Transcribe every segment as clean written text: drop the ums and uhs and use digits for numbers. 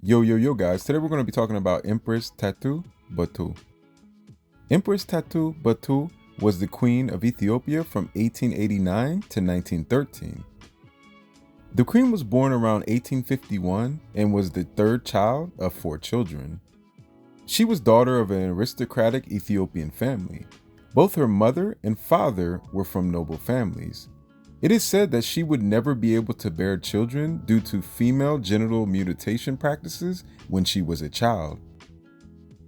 Yo guys, today we're going to be talking about Empress Taytu Betul. Empress Taytu Betul was the queen of Ethiopia from 1889 to 1913. The queen was born around 1851 and was the third child of 4 children. She was daughter of an aristocratic Ethiopian family. Both her mother and father were from noble families. It is said that she would never be able to bear children due to female genital mutilation practices when she was a child.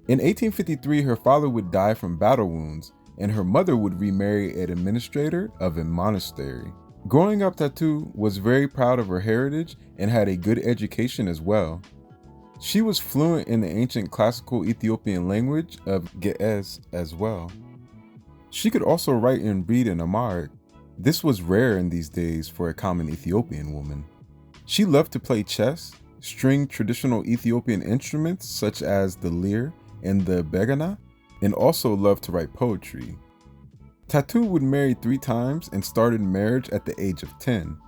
In 1853, her father would die from battle wounds, and her mother would remarry an administrator of a monastery. Growing up, Taytu was very proud of her heritage and had a good education as well. She was fluent in the ancient classical Ethiopian language of Ge'ez as well. She could also write and read in Amharic. This was rare in these days for a common Ethiopian woman. She loved to play chess, string traditional Ethiopian instruments such as the lyre and the begana, and also loved to write poetry. Taytu would marry 3 times and started marriage at the age of 10.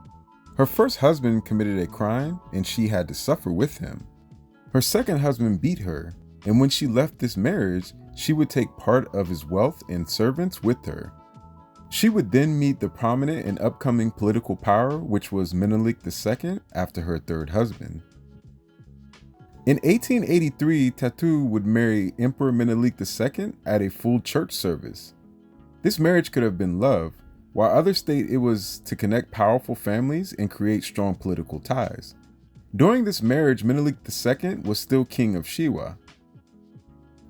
Her first husband committed a crime and she had to suffer with him. Her second husband beat her, and when she left this marriage, she would take part of his wealth and servants with her. She would then meet the prominent and upcoming political power, which was Menelik II after her third husband. In 1883, Taytu would marry Emperor Menelik II at a full church service. This marriage could have been love, while others state it was to connect powerful families and create strong political ties. During this marriage, Menelik II was still king of Shoa.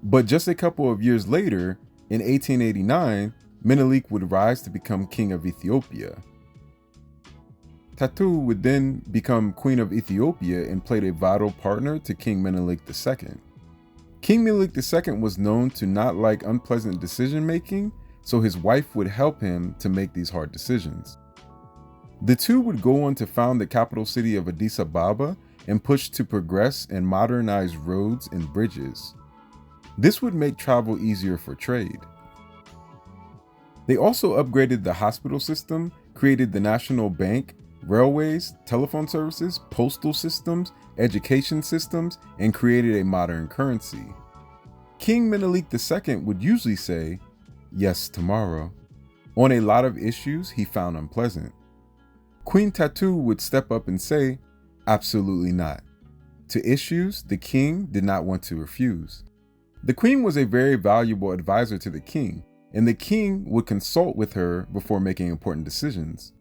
But just a couple of years later, in 1889, Menelik would rise to become king of Ethiopia. Taytu would then become queen of Ethiopia and played a vital partner to King Menelik II. King Menelik II was known to not like unpleasant decision making, so his wife would help him to make these hard decisions. The two would go on to found the capital city of Addis Ababa and push to progress and modernize roads and bridges. This would make travel easier for trade. They also upgraded the hospital system, created the national bank, railways, telephone services, postal systems, education systems, and created a modern currency. King Menelik II would usually say, "Yes, tomorrow," on a lot of issues he found unpleasant. Queen Taytu would step up and say, "Absolutely not." To issues the king did not want to refuse. The queen was a very valuable advisor to the king, and the king would consult with her before making important decisions.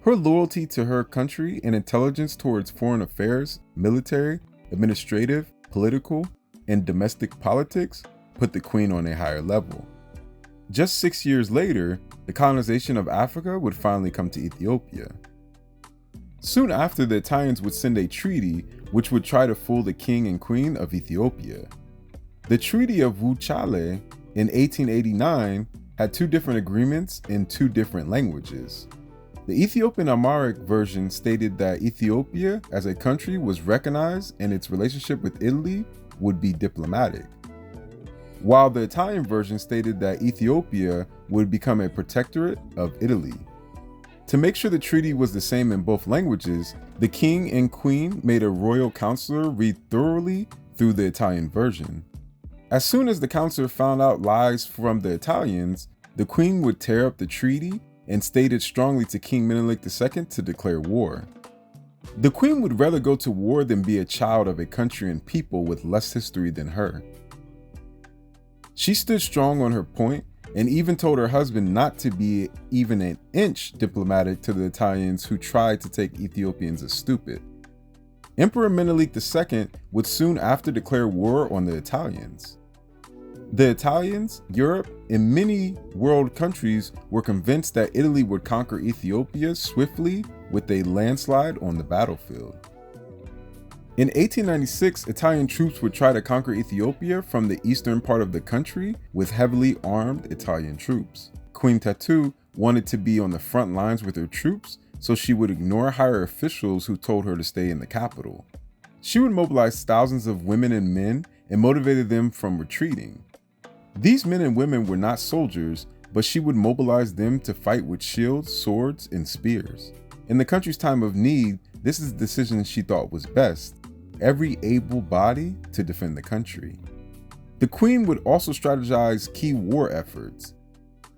Her loyalty to her country and intelligence towards foreign affairs, military, administrative, political, and domestic politics put the queen on a higher level. Just 6 years later, the colonization of Africa would finally come to Ethiopia. Soon after, the Italians would send a treaty which would try to fool the king and queen of Ethiopia. The Treaty of Makalle in 1889 had 2 different agreements in 2 different languages. The Ethiopian Amharic version stated that Ethiopia as a country was recognized and its relationship with Italy would be diplomatic, while the Italian version stated that Ethiopia would become a protectorate of Italy. To make sure the treaty was the same in both languages, the king and queen made a royal counselor read thoroughly through the Italian version. As soon as the counselor found out lies from the Italians, the queen would tear up the treaty and stated strongly to King Menelik II to declare war. The queen would rather go to war than be a child of a country and people with less history than her. She stood strong on her point and even told her husband not to be even an inch diplomatic to the Italians who tried to take Ethiopians as stupid. Emperor Menelik II would soon after declare war on the Italians. The Italians, Europe, and many world countries were convinced that Italy would conquer Ethiopia swiftly with a landslide on the battlefield. In 1896, Italian troops would try to conquer Ethiopia from the eastern part of the country with heavily armed Italian troops. Queen Taytu wanted to be on the front lines with her troops, so she would ignore higher officials who told her to stay in the capital. She would mobilize thousands of women and men and motivated them from retreating. These men and women were not soldiers, but she would mobilize them to fight with shields, swords, and spears. In the country's time of need, this is the decision she thought was best. every able body to defend the country. The queen would also strategize key war efforts.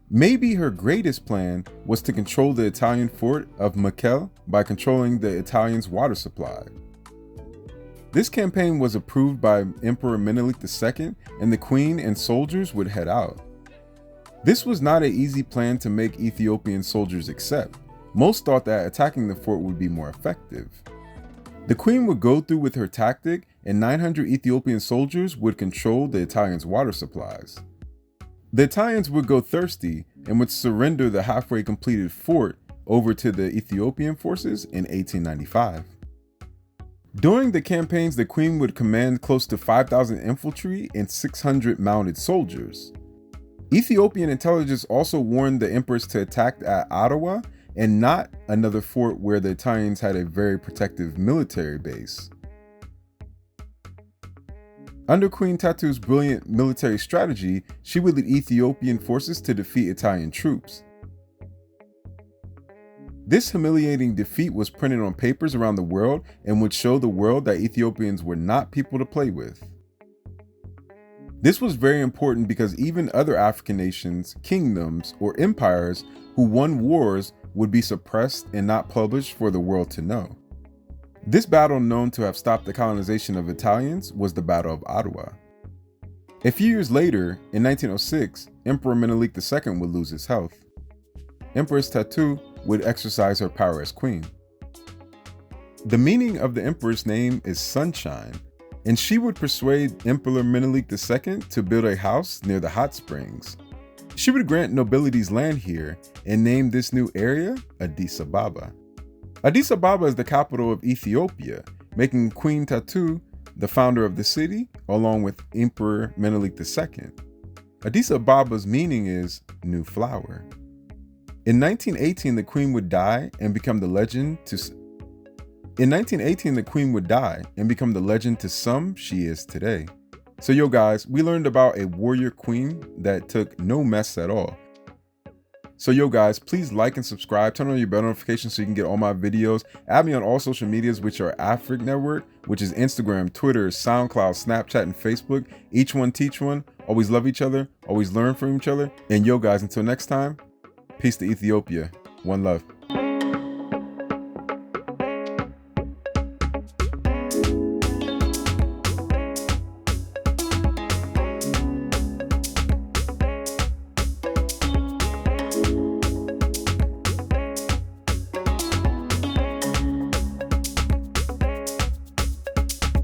Maybe her greatest plan was to control the Italian fort of Makalle by controlling the Italians' water supply. This campaign was approved by Emperor Menelik II, and the queen and soldiers would head out. This was not an easy plan to make Ethiopian soldiers accept. Most thought that attacking the fort would be more effective. The queen would go through with her tactic, and 900 Ethiopian soldiers would control the Italians' water supplies. The Italians would go thirsty and would surrender the halfway completed fort over to the Ethiopian forces in 1895. During the campaigns, the queen would command close to 5,000 infantry and 600 mounted soldiers. Ethiopian intelligence also warned the empress to attack at Adwa and not another fort where the Italians had a very protective military base. Under Queen Taytu's brilliant military strategy, she would lead Ethiopian forces to defeat Italian troops. This humiliating defeat was printed on papers around the world and would show the world that Ethiopians were not people to play with. This was very important because even other African nations, kingdoms, or empires who won wars would be suppressed and not published for the world to know. This battle, known to have stopped the colonization of Italians, was the Battle of Adwa. A few years later, in 1906, Emperor Menelik II would lose his health. Empress Taytu would exercise her power as queen. The meaning of the emperor's name is sunshine, and she would persuade Emperor Menelik II to build a house near the hot springs. She would grant nobility's land here and name this new area Addis Ababa. Addis Ababa is the capital of Ethiopia, making Queen Taytu the founder of the city, along with Emperor Menelik II. Addis Ababa's meaning is new flower. In 1918, the queen would die and become the legend to some she is today. So yo guys, we learned about a warrior queen that took no mess at all. So yo guys, please like and subscribe, turn on your bell notifications so you can get all my videos. Add me on all social medias, which are Afric Network, which is Instagram, Twitter, SoundCloud, Snapchat, and Facebook. Each one teach one. Always love each other, always learn from each other. And yo guys, until next time, peace to Ethiopia. One love.